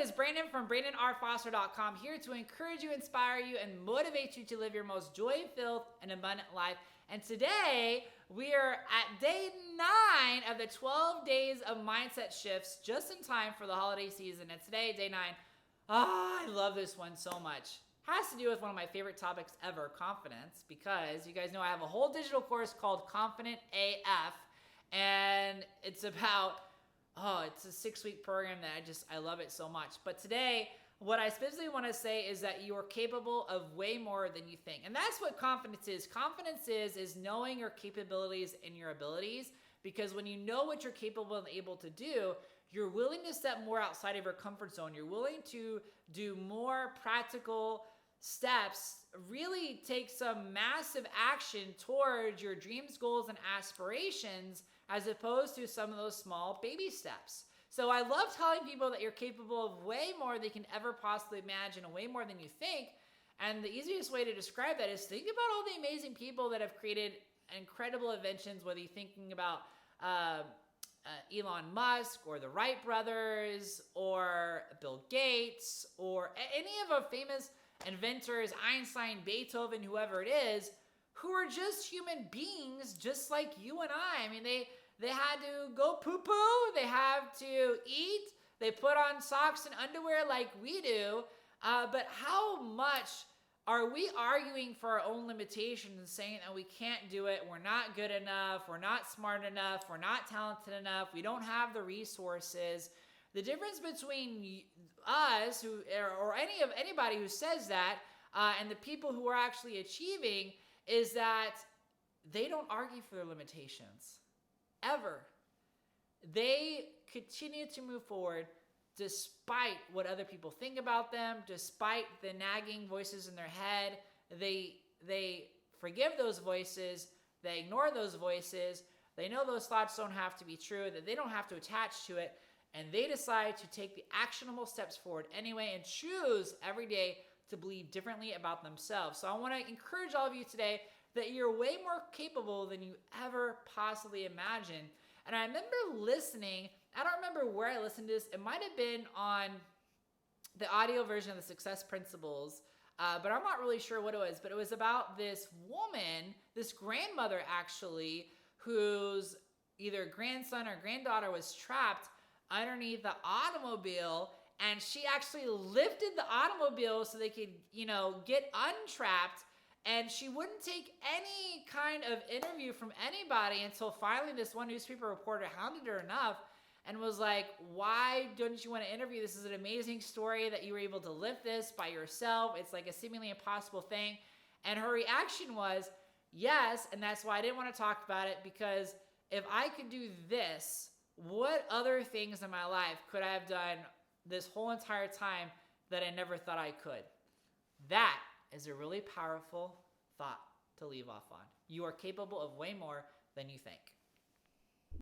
is Brandon from BrandonRFoster.com, here to encourage you, inspire you, and motivate you to live your most joy-filled and abundant life. And today, we are at day 9 of the 12 days of mindset shifts, just in time for the holiday season. And today, day 9, I love this one so much. Has to do with one of my favorite topics ever, confidence, because you guys know I have a whole digital course called Confident AF, and it's about, it's a 6-week program that I love it so much. But today, what I specifically want to say is that you are capable of way more than you think. And that's what confidence is. Confidence is knowing your capabilities and your abilities, because when you know what you're capable and able to do, you're willing to step more outside of your comfort zone. You're willing to do more practical steps, really take some massive action towards your dreams, goals, and aspirations, as opposed to some of those small baby steps. So I love telling people that you're capable of way more than you can ever possibly imagine, and way more than you think. And the easiest way to describe that is think about all the amazing people that have created incredible inventions, whether you're thinking about Elon Musk or the Wright brothers or Bill Gates or any of our famous inventors, Einstein, Beethoven, whoever it is, who are just human beings just like you and I. I mean, they had to go poo-poo, they have to eat, they put on socks and underwear like we do, but how much are we arguing for our own limitations and saying that we can't do it, we're not good enough, we're not smart enough, we're not talented enough, we don't have the resources? The difference between us or anybody who says that and the people who are actually achieving is that they don't argue for their limitations, ever. They continue to move forward despite what other people think about them, despite the nagging voices in their head. They forgive those voices, they ignore those voices, they know those thoughts don't have to be true, that they don't have to attach to it, and they decide to take the actionable steps forward anyway and choose every day to believe differently about themselves. So I want to encourage all of you today that you're way more capable than you ever possibly imagined. And I remember listening, I don't remember where I listened to this, it might have been on the audio version of the Success Principles, but I'm not really sure what it was, but it was about this woman, this grandmother actually, whose either grandson or granddaughter was trapped underneath the automobile, and she actually lifted the automobile so they could, get untrapped, and she wouldn't take any kind of interview from anybody until finally this one newspaper reporter hounded her enough and was like, why don't you want to interview? This is an amazing story that you were able to lift this by yourself. It's like a seemingly impossible thing. And her reaction was, yes, and that's why I didn't want to talk about it, because if I could do this, what other things in my life could I have done this whole entire time that I never thought I could? That is a really powerful thought to leave off on. You are capable of way more than you think.